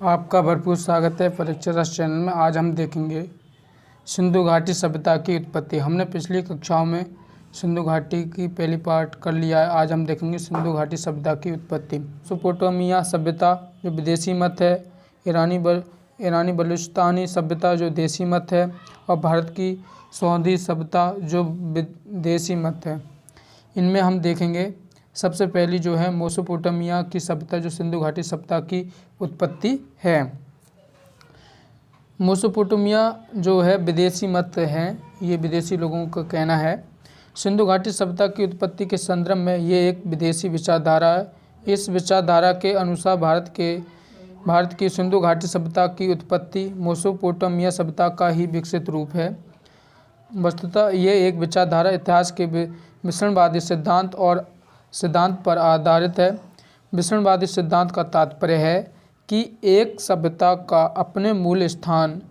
आपका भरपूर स्वागत है परीक्षा रस चैनल में। आज हम देखेंगे सिंधु घाटी सभ्यता की उत्पत्ति। हमने पिछली कक्षाओं में सिंधु घाटी की पहली पार्ट कर लिया है। आज हम देखेंगे सिंधु घाटी सभ्यता की उत्पत्ति। मेसोपोटामिया सभ्यता जो विदेशी मत है, ईरानी बलूचिस्तानी सभ्यता जो देसी मत है, और भारत की सौदी सभ्यता जो विदेशी मत है। इनमें हम देखेंगे सबसे पहली जो है मेसोपोटामिया की सभ्यता जो सिंधु घाटी सभ्यता की उत्पत्ति है। मेसोपोटामिया जो है विदेशी मत है, ये विदेशी लोगों का कहना है। सिंधु घाटी सभ्यता की उत्पत्ति के संदर्भ में ये एक विदेशी विचारधारा है। इस विचारधारा के अनुसार भारत की सिंधु घाटी सभ्यता की उत्पत्ति मेसोपोटामिया सभ्यता का ही विकसित रूप है। वस्तुतः ये एक विचारधारा इतिहास के मिश्रणवादी सिद्धांत पर आधारित है। मिश्रणवादी सिद्धांत का तात्पर्य है कि एक सभ्यता का अपने मूल स्थान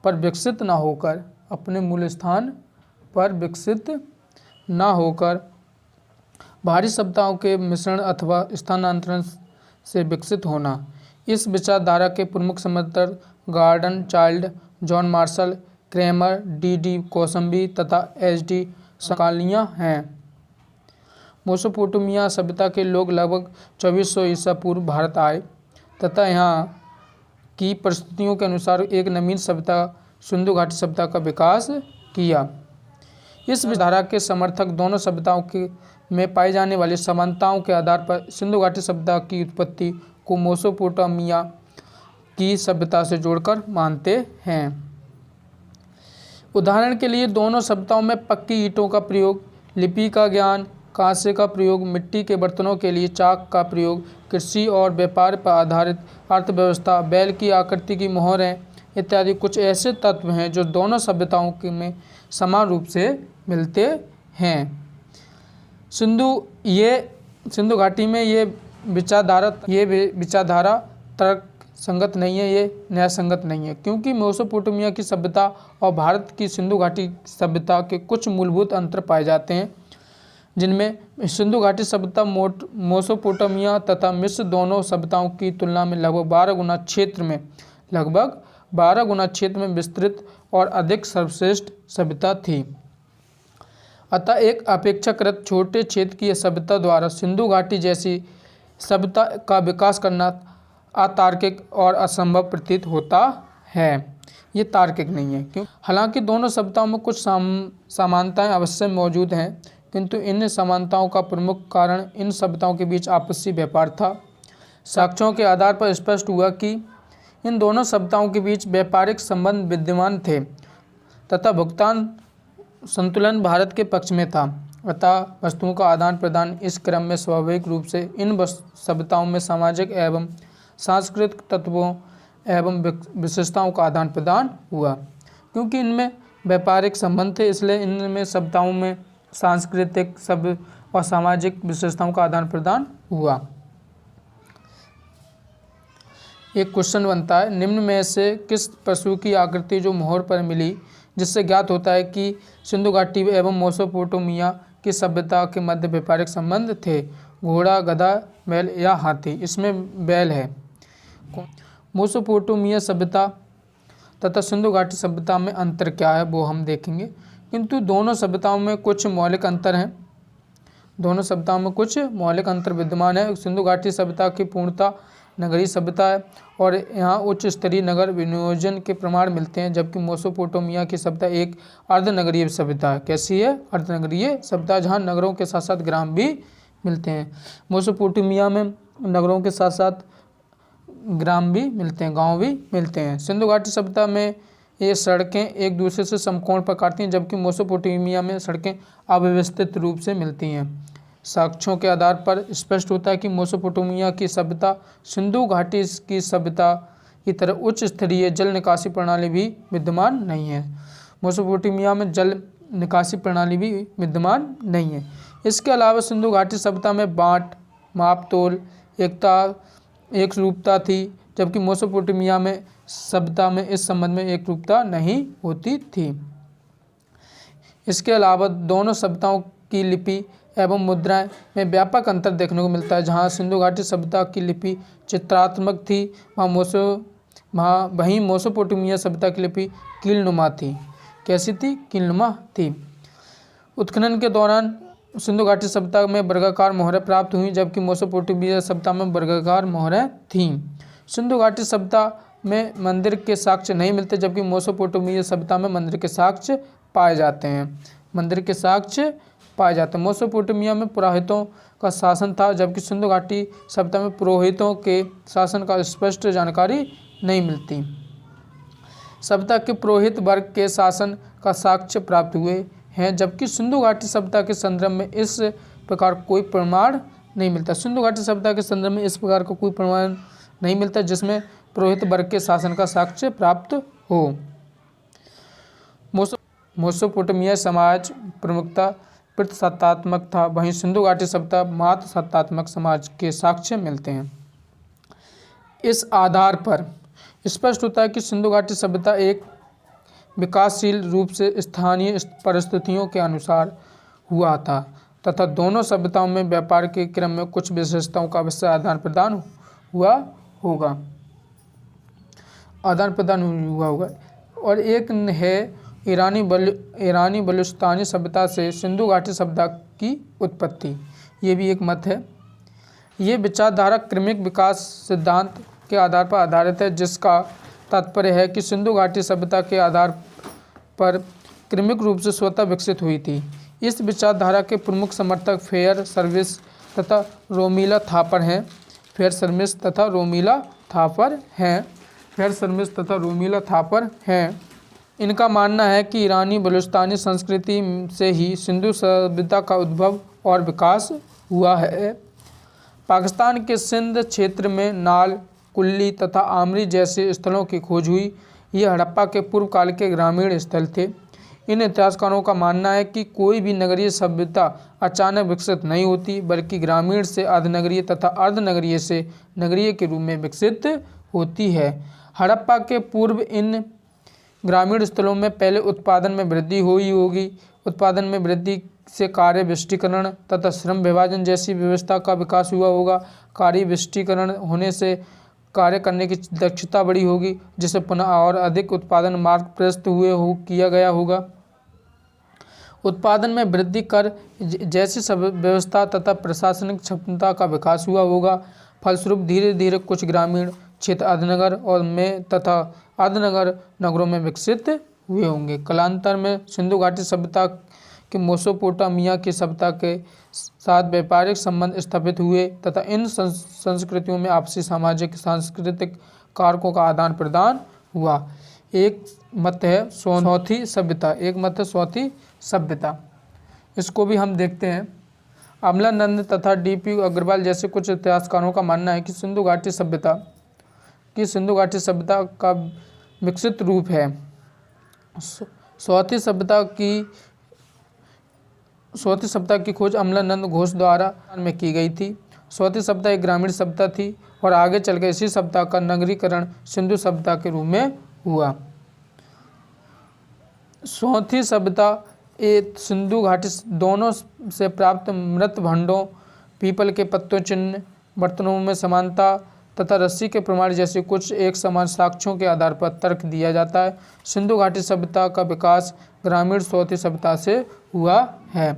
पर विकसित न होकर बाहरी सभ्यताओं के मिश्रण अथवा स्थानांतरण से विकसित होना। इस विचारधारा के प्रमुख समर्थक Gordon Childe, John Marshall, Kramer, D Kosambi तथा एच.डी. स्कालिया हैं। मेसोपोटामिया सभ्यता के लोग लगभग 2400 ईसा पूर्व भारत आए तथा यहाँ की परिस्थितियों के अनुसार एक नवीन सभ्यता सिंधु घाटी सभ्यता का विकास किया। इस विचारधारा के समर्थक दोनों सभ्यताओं में पाई जाने वाली समानताओं के आधार पर सिंधु घाटी सभ्यता की उत्पत्ति को मेसोपोटामिया की सभ्यता से जोड़कर मानते हैं। उदाहरण के लिए दोनों सभ्यताओं में पक्की ईंटों का प्रयोग, लिपि का ज्ञान, कांसे का प्रयोग, मिट्टी के बर्तनों के लिए चाक का प्रयोग, कृषि और व्यापार पर आधारित अर्थव्यवस्था, बैल की आकृति की मोहरें इत्यादि कुछ ऐसे तत्व हैं जो दोनों सभ्यताओं में समान रूप से मिलते हैं। सिंधु घाटी में ये विचारधारा तर्क संगत नहीं है, ये न्याय संगत नहीं है, क्योंकि मेसोपोटामिया की सभ्यता और भारत की सिंधु घाटी सभ्यता के कुछ मूलभूत अंतर पाए जाते हैं, जिनमें सिंधु घाटी सभ्यता मेसोपोटामिया तथा मिस्र दोनों सभ्यताओं की तुलना में लगभग 12 गुना क्षेत्र में विस्तृत और अधिक सर्वश्रेष्ठ सभ्यता थी। अतः एक अपेक्षाकृत छोटे क्षेत्र की सभ्यता द्वारा सिंधु घाटी जैसी सभ्यता का विकास करना अतार्किक और असंभव प्रतीत होता है। ये तार्किक नहीं है, क्यों? हालांकि दोनों सभ्यताओं में कुछ समानताएं अवश्य मौजूद हैं, किंतु इन समानताओं का प्रमुख कारण इन सभ्यताओं के बीच आपसी व्यापार था। साक्ष्यों के आधार पर स्पष्ट हुआ कि इन दोनों सभ्यताओं के बीच व्यापारिक संबंध विद्यमान थे तथा भुगतान संतुलन भारत के पक्ष में था। अतः वस्तुओं का आदान प्रदान इस क्रम में स्वाभाविक रूप से इन सभ्यताओं में सामाजिक एवं सांस्कृतिक तत्वों एवं विशेषताओं का आदान प्रदान हुआ। क्योंकि इनमें व्यापारिक संबंध थे, इसलिए इनमें सभ्यताओं में सांस्कृतिक, सभ्य और सामाजिक विशेषताओं का आदान प्रदान हुआ। एक क्वेश्चन बनता है, निम्न में से किस पशु की आकृति जो मोहर पर मिली जिससे ज्ञात होता है कि सिंधु घाटी एवं मेसोपोटामिया की सभ्यता के मध्य व्यापारिक संबंध थे? घोड़ा, गधा, बैल या हाथी? इसमें बैल है। मेसोपोटामिया सभ्यता तथा सिंधु घाटी सभ्यता में अंतर क्या है वो हम देखेंगे, किंतु दोनों सभ्यताओं में कुछ मौलिक अंतर हैं। दोनों सभ्यताओं में कुछ मौलिक अंतर विद्यमान है। सिंधु घाटी सभ्यता की पूर्णता नगरीय सभ्यता है और यहाँ उच्च स्तरीय नगर विनियोजन के प्रमाण मिलते हैं, जबकि मेसोपोटामिया की सभ्यता एक अर्धनगरीय सभ्यता है। कैसी है? अर्धनगरीय सभ्यता, जहाँ नगरों के साथ साथ ग्राम भी मिलते हैं। मेसोपोटामिया में नगरों के साथ साथ ग्राम भी मिलते हैं, गाँव भी मिलते हैं। सिंधु घाटी सभ्यता में ये सड़कें एक दूसरे से समकोण पर काटती हैं, जबकि मेसोपोटामिया में सड़कें अव्यवस्थित रूप से मिलती हैं। साक्ष्यों के आधार पर स्पष्ट होता है कि मेसोपोटामिया की सभ्यता सिंधु घाटी की सभ्यता की तरह उच्च स्तरीय जल निकासी प्रणाली भी विद्यमान नहीं है। मेसोपोटामिया में जल निकासी प्रणाली भी विद्यमान नहीं है। इसके अलावा सिंधु घाटी सभ्यता में बाँट, माप तोल, एक रूपता थी, जबकि मेसोपोटामिया में सभ्यता में इस संबंध में एक रूपता नहीं होती थी। इसके अलावा दोनों सभ्यताओं की लिपि एवं मुद्राएं में व्यापक अंतर देखने को मिलता है। जहां सिंधु घाटी सभ्यता की लिपि चित्रात्मक थी, वहाँ वहीं मेसोपोटामिया सभ्यता की लिपि कीलनुमा थी। कैसी थी? कीलनुमा थी। उत्खनन के दौरान सिंधु घाटी सभ्यता में वर्गाकार मोहरें प्राप्त हुई, जबकि मेसोपोटामिया सभ्यता में वर्गाकार मोहरें थीं। सिंधु घाटी सभ्यता में मंदिर के साक्ष्य नहीं मिलते, जबकि मेसोपोटामिया सभ्यता में मंदिर के साक्ष्य पाए जाते हैं। मंदिर के साक्ष्य पाए जाते हैं। मेसोपोटामिया में पुरोहितों का शासन था, जबकि सिंधु घाटी सभ्यता में पुरोहितों के शासन का स्पष्ट जानकारी नहीं मिलती। सभ्यता के पुरोहित वर्ग के शासन का साक्ष्य प्राप्त हुए हैं, जबकि सिंधु घाटी सभ्यता के संदर्भ में इस प्रकार कोई प्रमाण नहीं मिलता। सिंधु घाटी सभ्यता के संदर्भ में इस प्रकार का कोई प्रमाण नहीं मिलता जिसमें पुरोहित वर्ग के शासन का साक्ष्य प्राप्त हो। मेसोपोटामिया समाज प्रमुखता पितृसत्तात्मक था, वहीं सिंधु घाटी सभ्यता मातृसत्तात्मक समाज के साक्ष्य मिलते हैं। इस आधार पर स्पष्ट होता है कि सिंधु घाटी सभ्यता एक विकासशील रूप से स्थानीय परिस्थितियों के अनुसार हुआ था तथा दोनों सभ्यताओं में व्यापार के क्रम में कुछ विशेषताओं का अवश्य आदान प्रदान हुआ होगा। और एक है ईरानी बलूचिस्तानी सभ्यता से सिंधु घाटी सभ्यता की उत्पत्ति। ये भी एक मत है। ये विचारधारा क्रमिक विकास सिद्धांत के आधार पर आधारित है, जिसका तात्पर्य है कि सिंधु घाटी सभ्यता के आधार पर क्रमिक रूप से स्वतः विकसित हुई थी। इस विचारधारा के प्रमुख समर्थक फेयर सर्विस तथा रोमिला थापर हैं। इनका मानना है कि ईरानी बलूचिस्तानी संस्कृति से ही सिंधु सभ्यता का उद्भव और विकास हुआ है। पाकिस्तान के सिंध क्षेत्र में नाल, कुल्ली तथा आमरी जैसे स्थलों की खोज हुई। ये हड़प्पा के पूर्व काल के ग्रामीण स्थल थे। इन इतिहासकारों का मानना है कि कोई भी नगरीय सभ्यता अचानक विकसित नहीं होती, बल्कि ग्रामीण से अर्धनगरीय तथा अर्धनगरीय से नगरीय के रूप में विकसित होती है। हड़प्पा के पूर्व इन ग्रामीण स्थलों में पहले उत्पादन में वृद्धि हुई होगी। उत्पादन में वृद्धि से कार्य विशिष्टीकरण तथा श्रम विभाजन जैसी व्यवस्था का विकास हुआ होगा। कार्य विशिष्टीकरण होने से कार्य करने की दक्षता बढ़ी होगी, जिससे पुनः और अधिक उत्पादन मार्ग प्रशस्त किया गया होगा। उत्पादन में वृद्धि कर जैसी व्यवस्था तथा प्रशासनिक क्षमता का विकास हुआ होगा। फलस्वरूप धीरे धीरे कुछ ग्रामीण क्षेत्र अर्धनगर और में तथा अर्धनगर नगरों में विकसित हुए होंगे। कालांतर में सिंधु घाटी सभ्यता के मेसोपोटामिया की सभ्यता के साथ व्यापारिक संबंध स्थापित हुए तथा इन संस्कृतियों में आपसी सामाजिक सांस्कृतिक कारकों का आदान प्रदान हुआ। एक मत है सौथी सभ्यता। इसको भी हम देखते हैं। अमलानंद तथा डी.पी. अग्रवाल जैसे कुछ इतिहासकारों का मानना है कि सिंधु घाटी सभ्यता का विकसित रूप है। सौथी सभ्यता की खोज अमलानंद घोष द्वारा में की गई थी। सौथी सभ्यता एक ग्रामीण सभ्यता थी और आगे चलकर इसी सभ्यता का नगरीकरण सिंधु सभ्यता के रूप में हुआ। सौथी सभ्यता सिंधु घाटी दोनों से प्राप्त मृत भंडों, पीपल के पत्तों चिन्ह, बर्तनों में समानता तथा रस्सी के प्रमाण जैसे कुछ एक समान साक्ष्यों के आधार पर तर्क दिया जाता है। सिंधु घाटी सभ्यता का विकास ग्रामीण सौथी सभ्यता से हुआ है।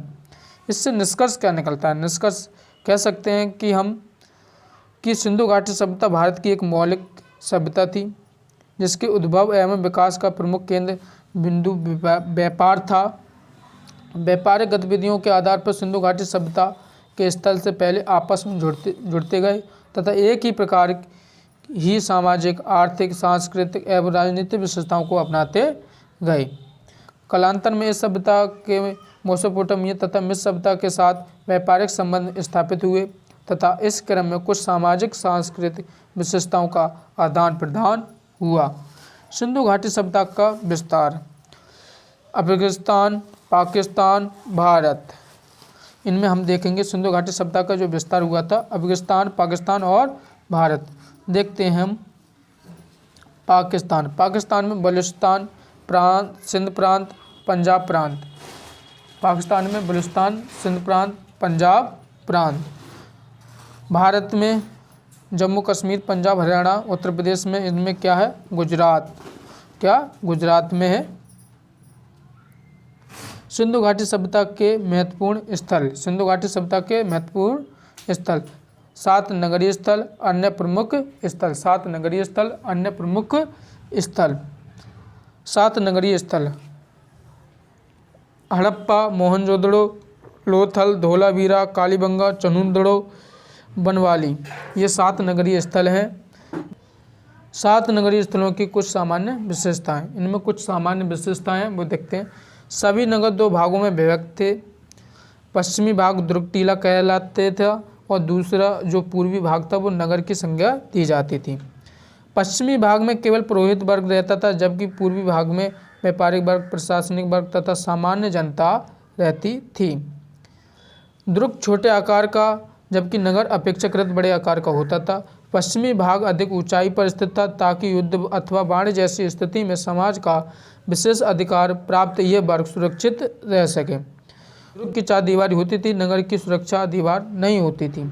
इससे निष्कर्ष क्या निकलता है? निष्कर्ष कह सकते हैं कि सिंधु घाटी सभ्यता भारत की एक मौलिक सभ्यता थी, जिसके उद्भव एवं विकास का प्रमुख केंद्र बिंदु व्यापार था। व्यापारिक गतिविधियों के आधार पर सिंधु घाटी सभ्यता के स्थल से पहले आपस में जुड़ते गए तथा एक ही प्रकार ही सामाजिक, आर्थिक, सांस्कृतिक एवं राजनीतिक विशेषताओं को अपनाते गए। कालांतर में इस सभ्यता के मेसोपोटामिया तथा मिस्र सभ्यता के साथ व्यापारिक संबंध स्थापित हुए तथा इस क्रम में कुछ सामाजिक सांस्कृतिक विशेषताओं का आदान प्रदान हुआ। सिंधु घाटी सभ्यता का विस्तार। अफगानिस्तान, पाकिस्तान, भारत, इनमें हम देखेंगे सिंधु घाटी सभ्यता का जो विस्तार हुआ था। अफगानिस्तान, पाकिस्तान और भारत। देखते हैं हम पाकिस्तान में बलूचिस्तान प्रांत, सिंध प्रांत, पंजाब प्रांत। पाकिस्तान में बलूचिस्तान, सिंध प्रांत, पंजाब प्रांत। भारत में जम्मू कश्मीर, पंजाब, हरियाणा, उत्तर प्रदेश में, इनमें क्या है? गुजरात। क्या? गुजरात में है। सिंधु घाटी सभ्यता के महत्वपूर्ण स्थल। सिंधु घाटी सभ्यता के महत्वपूर्ण स्थल 7 नगरीय स्थल, अन्य प्रमुख स्थल। 7 नगरीय स्थल, अन्य प्रमुख स्थल। 7 नगरीय स्थल: हड़प्पा, मोहनजोदड़ो, लोथल, धोलावीरा, कालीबंगा, चनुंदड़ो, बनवाली। ये 7 नगरीय स्थल हैं। 7 नगरीय स्थलों की कुछ सामान्य विशेषताएं। इनमें कुछ सामान्य विशेषताएं वो देखते हैं। सभी नगर 2 भागों में विभक्त थे। पश्चिमी भाग दुर्ग टीला कहलाते थे और दूसरा जो पूर्वी भाग था वो नगर की संज्ञा दी जाती थी। पश्चिमी भाग में केवल पुरोहित वर्ग रहता था, जबकि पूर्वी भाग में व्यापारिक वर्ग, प्रशासनिक वर्ग तथा सामान्य जनता रहती थी। दुर्ग छोटे आकार का, जबकि नगर अपेक्षाकृत बड़े आकार का होता था। पश्चिमी भाग अधिक ऊंचाई पर स्थित था ताकि युद्ध अथवा बाढ़ जैसी स्थिति में समाज का विशेष अधिकार प्राप्त ये वर्ग सुरक्षित रह सके। दुर्ग की 4 दीवारी होती थी, नगर की सुरक्षा दीवार नहीं होती थी।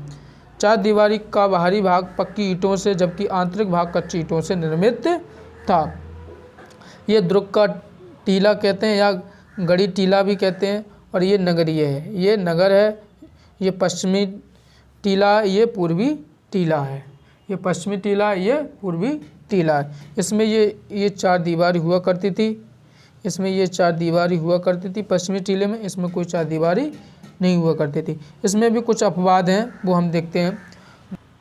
4 दीवारी का बाहरी भाग पक्की ईंटों से, जबकि आंतरिक भाग कच्ची ईंटों से निर्मित था। ये दुर्ग का टीला कहते हैं या गड़ी टीला भी कहते हैं, और ये नगरीय है। ये नगर है, ये पश्चिमी टीला, ये पूर्वी टीला है। ये पश्चिमी टीला, ये पूर्वी टीला है। इसमें ये 4 दीवारी हुआ करती थी। इसमें ये 4 दीवारी हुआ करती थी पश्चिमी टीले में। इसमें कोई 4 दीवारी नहीं हुआ करती थी। इसमें भी कुछ अपवाद हैं, वो हम देखते हैं।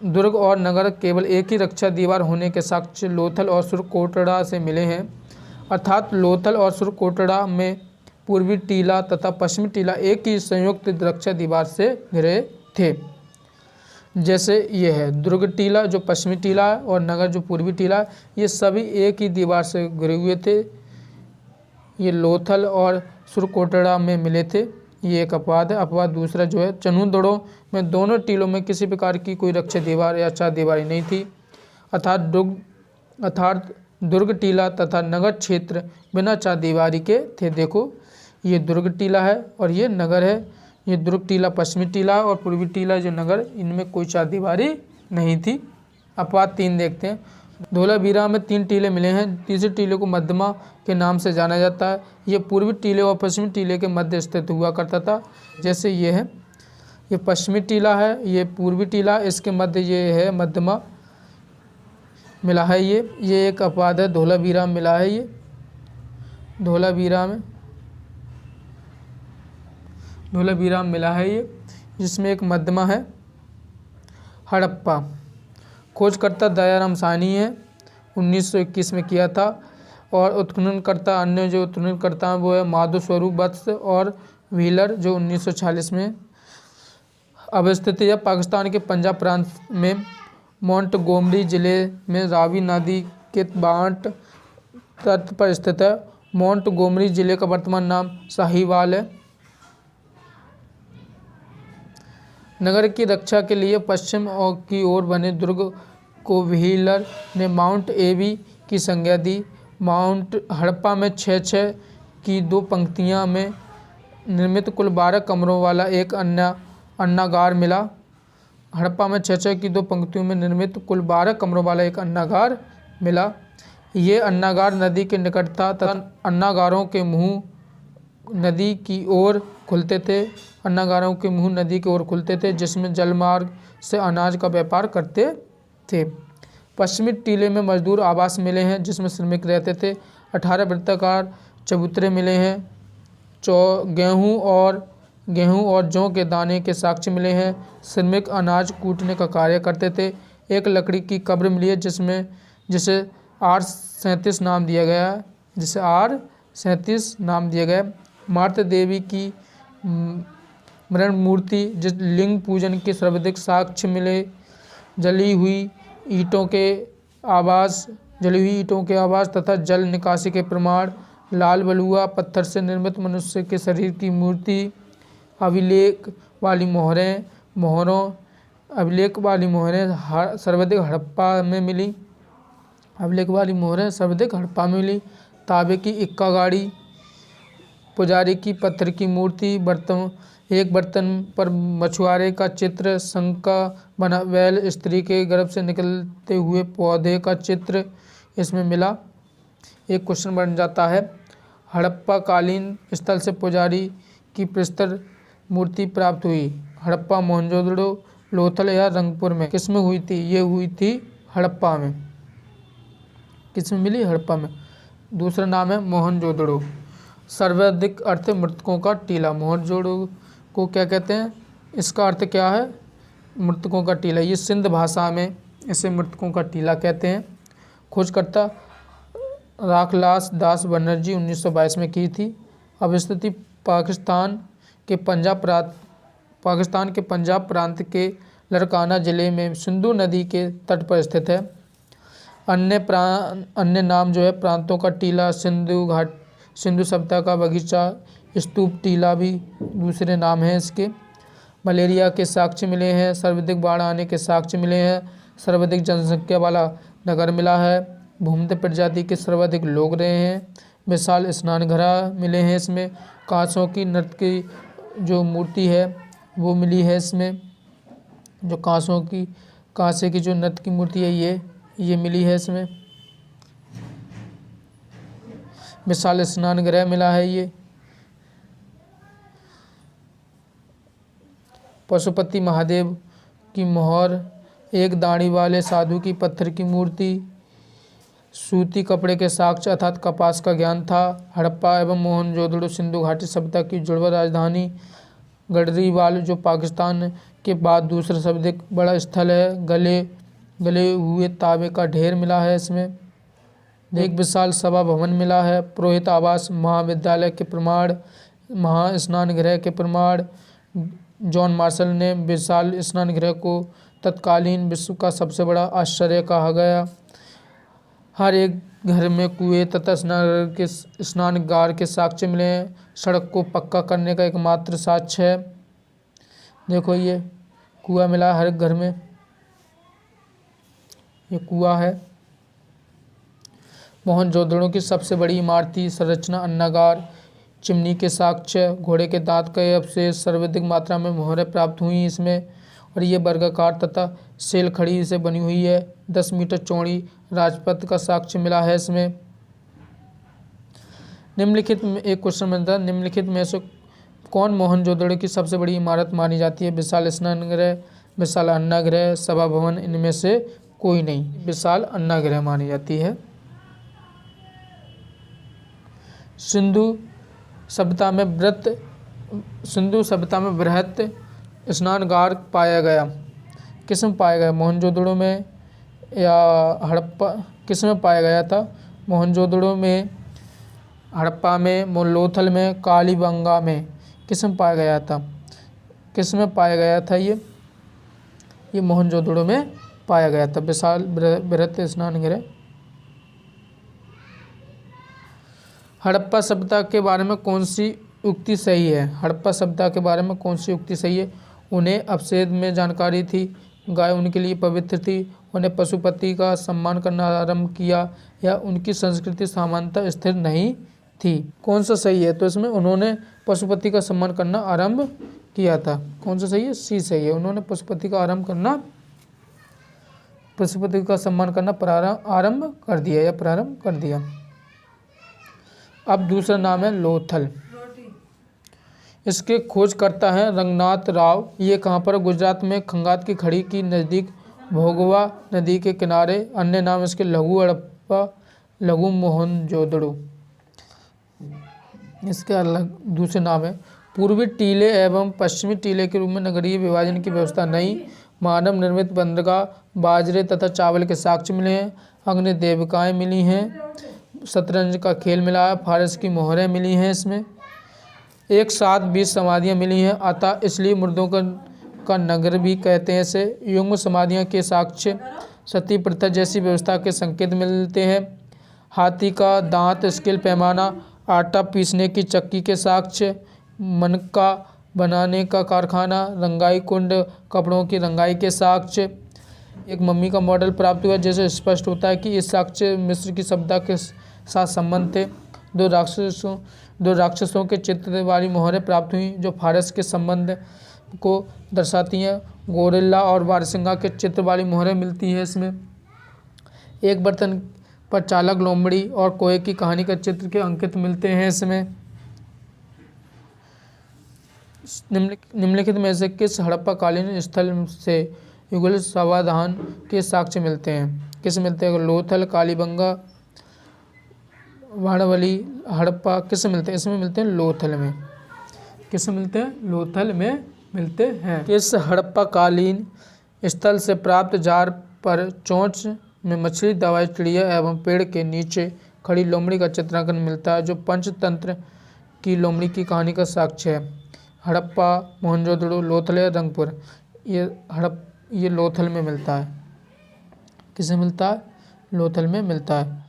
दुर्ग और नगर केवल एक ही रक्षा दीवार होने के साक्ष्य लोथल और सुरकोटड़ा से मिले हैं, अर्थात लोथल और सुरकोटड़ा में पूर्वी टीला तथा पश्चिमी टीला एक ही संयुक्त रक्षा दीवार से घिरे थे। जैसे ये है दुर्ग टीला जो पश्चिमी टीला है और नगर जो पूर्वी टीला है, ये सभी एक ही दीवार से घिरे हुए थे। ये लोथल और सुरकोटड़ा में मिले थे। ये एक अपवाद है। अपवाद दूसरा जो है, चनुंदड़ों में दोनों टीलों में किसी प्रकार की कोई रक्षा दीवार या 4 दीवारी नहीं थी, अर्थात दुर्ग टीला तथा नगर क्षेत्र बिना 4 दीवारी के थे। देखो ये दुर्ग टीला है और ये नगर है। ये दुर्ग टीला पश्चिमी टीला और पूर्वी टीला जो नगर, इनमें कोई 4 दीवारी नहीं थी। अपवाद 3 देखते हैं। धोलावीरा में 3 टीले मिले हैं। तीसरे टीले को मध्यमा के नाम से जाना जाता है। ये पूर्वी टीले और पश्चिमी टीले के मध्य स्थित हुआ करता था। जैसे ये है, ये पश्चिमी टीला है, ये पूर्वी टीला, इसके मध्य ये है मध्यमा मिला है। ये एक अपवाद है, धोलावीरा में मिला है। ये धोलावीरा में मिला है ये, जिसमें एक मध्यमा है। हड़प्पा खोजकर्ता दयाराम साहनी है, 1921 में किया था। और उत्खननकर्ता, अन्य जो उत्खननकर्ता हैं वो है माधव स्वरूप वत्स और व्हीलर, जो 1946 में अवस्थित है। पाकिस्तान के पंजाब प्रांत में मोंटगोमरी जिले में रावी नदी के बांट तट पर स्थित है। मोंटगोमरी जिले का वर्तमान नाम साहिवाल है। नगर की रक्षा के लिए पश्चिम की ओर बने दुर्ग को व्हीलर ने माउंट एबी की संज्ञा दी। माउंट हड़प्पा में 6-6 की 2 पंक्तियां में निर्मित कुल 12 कमरों वाला एक अन्नागार मिला। हड़प्पा में 6-6 की 2 पंक्तियों में निर्मित कुल 12 कमरों वाला एक अन्नागार मिला। ये अन्नागार नदी के निकट था तथा अन्नागारों के मुंह नदी की ओर खुलते थे। अन्नागारों के मुंह नदी की ओर खुलते थे, जिसमें जलमार्ग से अनाज का व्यापार करते थे। पश्चिमी टीले में मजदूर आवास मिले हैं, जिसमें श्रमिक रहते थे। 18 वृत्ताकार चबूतरे मिले हैं। गेहूँ और जौ के दाने के साक्ष्य मिले हैं। श्रमिक अनाज कूटने का कार्य करते थे। एक लकड़ी की कब्र मिली है, जिसे R37 नाम दिया गया। मातृ देवी की मरण मूर्ति, जिस लिंग पूजन के सर्वाधिक साक्ष्य मिले। जली हुई ईंटों के आवास तथा जल निकासी के प्रमाण। लाल बलुआ पत्थर से निर्मित मनुष्य के शरीर की मूर्ति। अभिलेख वाली मोहरें सर्वाधिक हड़प्पा में मिली। तांबे की इक्का गाड़ी, पुजारी की पत्थर की मूर्ति, बर्तन एक बर्तन पर मछुआरे का चित्र, शंख का बना बैल, स्त्री के गर्भ से निकलते हुए पौधे का चित्र इसमें मिला। एक क्वेश्चन बन जाता है, हड़प्पा कालीन स्थल से पुजारी की प्रस्तर मूर्ति प्राप्त हुई। हड़प्पा, मोहनजोदड़ो, लोथल या रंगपुर में किस में हुई थी? ये हुई थी हड़प्पा में। किस में मिली? हड़प्पा में। दूसरा नाम है मोहनजोदड़ो। सर्वाधिक अर्थ मृतकों का टीला। मोहनजोदड़ो को क्या कहते हैं? इसका अर्थ क्या है? मृतकों का टीला। ये सिंध भाषा में इसे मृतकों का टीला कहते हैं। खोजकर्ता राखलास दास बनर्जी 1922 में की थी। अवस्थिति पाकिस्तान के पंजाब प्रांत के लड़काना जिले में सिंधु नदी के तट पर स्थित है। अन्य नाम जो है प्रांतों का टीला, सिंधु घाट, सिंधु सभ्यता का बगीचा, स्तूप टीला भी दूसरे नाम हैं इसके। मलेरिया के साक्ष्य मिले हैं। सर्वाधिक बाढ़ आने के साक्ष्य मिले हैं। सर्वाधिक जनसंख्या वाला नगर मिला है। भूमध्य प्रजाति के सर्वाधिक लोग रहे हैं। विशाल स्नान घड़ा मिले हैं इसमें। कांसों की नृत्य की जो मूर्ति है वो मिली है इसमें। जो कांसे की जो नृत्य की मूर्ति है ये मिली है इसमें। विशाल स्नान गृह मिला है ये। पशुपति महादेव की मोहर, एक दाढ़ी वाले साधु की पत्थर की मूर्ति, सूती कपड़े के साक्ष्य अर्थात कपास का ज्ञान था। हड़प्पा एवं मोहनजोदड़ो सिंधु घाटी सभ्यता की जुड़वा राजधानी। गढ़रीवाल जो पाकिस्तान के बाद दूसरा सर्वाधिक बड़ा स्थल है। गले हुए तांबे का ढेर मिला है इसमें। एक विशाल सभा भवन मिला है। पुरोहित आवास, महाविद्यालय के प्रमाण, महास्नान गृह के प्रमाण। जॉन मार्शल ने विशाल स्नान गृह को तत्कालीन विश्व का सबसे बड़ा आश्चर्य कहा गया। हर एक घर में कुएं तथा स्नानगार के साक्ष्य मिले हैं। सड़क को पक्का करने का एकमात्र साक्ष्य है। देखो ये कुआं मिला हर एक घर में, ये कुआं है। मोहनजोदड़ो की सबसे बड़ी इमारती संरचना अन्नागार, चिमनी के साक्ष्य, घोड़े के दांत के अवशेष, सर्वाधिक मात्रा में मोहरें प्राप्त हुई इसमें। और ये वर्गाकार तथा सेल खड़ी से बनी हुई है। 10 मीटर चौड़ी राजपथ का साक्ष्य मिला है इसमें। निम्नलिखित में एक क्वेश्चन बनता है, निम्नलिखित में से कौन मोहनजोदड़ो की सबसे बड़ी इमारत मानी जाती है? विशाल स्नानगृह, विशाल अन्नागृह, सभा भवन, इनमें से कोई नहीं। विशाल अन्नागृह मानी जाती है। सिंधु सभ्यता में बृहत स्नानगार पाया गया। किस में पाया गया? मोहनजोदड़ो में या हड़प्पा? किस में पाया गया था? मोहनजोदड़ो में, हड़प्पा में, लोथल में, कालीबंगा में। किस में पाया गया था? किस में पाया गया था? ये मोहनजोदड़ो में पाया गया था। विशाल बृहत स्नानगृह। हड़प्पा सभ्यता के बारे में कौन सी उक्ति सही है? हड़प्पा सभ्यता के बारे में कौन सी उक्ति सही है? उन्हें अपशेद में जानकारी थी, गाय उनके लिए पवित्र थी, उन्हें पशुपति का सम्मान करना आरंभ किया, या उनकी संस्कृति सामान्यतः स्थिर नहीं थी। कौन सा सही है? तो इसमें उन्होंने पशुपति का सम्मान करना आरंभ किया था। कौन सा सही है? सी सही है। उन्होंने पशुपति का सम्मान करना आरंभ कर दिया या प्रारंभ कर दिया। अब दूसरा नाम है लोथल। इसके खोजकर्ता हैं रंगनाथ राव। ये कहाँ पर? गुजरात में खंगात की खड़ी की नज़दीक भोगवा नदी के किनारे। अन्य नाम इसके लघु हड़प्पा, लघु मोहनजोदड़ो। इसके अलग दूसरे नाम है। पूर्वी टीले एवं पश्चिमी टीले के रूप में नगरीय विभाजन की व्यवस्था नहीं। मानव निर्मित बंदरगाह, बाजरे तथा चावल के साक्ष्य मिले हैं। अग्नि देविकाएँ मिली हैं। शतरंज का खेल मिला है। फारस की मोहरें मिली हैं इसमें। एक साथ 20 समाधियाँ मिली हैं, अतः इसलिए मुर्दों का नगर भी कहते हैं इसे। युग्म समाधियाँ के साक्ष्य, सती प्रथा जैसी व्यवस्था के संकेत मिलते हैं। हाथी का दांत, स्केल पैमाना, आटा पीसने की चक्की के साक्ष्य, मनका बनाने का कारखाना, रंगाई कुंड, कपड़ों की रंगाई के साक्ष्य। एक मम्मी का मॉडल प्राप्त हुआ, जैसे स्पष्ट होता है कि इस साक्ष्य मिस्र की सभ्यता के साथ संबंध थे। दो राक्षसों के चित्र वाली मोहरें प्राप्त हुई जो फारस के संबंध को दर्शाती हैं। गोरिल्ला और बारहसिंगा के चित्र वाली मोहरें मिलती हैं इसमें। एक बर्तन पर चालक, लोमड़ी और कोए की कहानी का चित्र के अंकित मिलते हैं इसमें। निम्नलिखित में से किस हड़प्पा कालीन स्थल से युगल समाधान के साक्ष्य मिलते हैं? किस मिलते हैं? लोथल, कालीबंगा, वाड़वली, हड़प्पा किस मिलते हैं? इसमें मिलते हैं लोथल में। किस मिलते हैं? लोथल में मिलते हैं। किस हड़प्पा कालीन स्थल से प्राप्त जार पर चोंच में मछली, दवाई, चिड़िया एवं पेड़ के नीचे खड़ी लोमड़ी का चित्रांकन मिलता है जो पंचतंत्र की लोमड़ी की कहानी का साक्ष्य है? हड़प्पा, मोहनजोदड़ो, लोथल या रंगपुर? ये लोथल में मिलता है। किसे मिलता है? लोथल में मिलता है।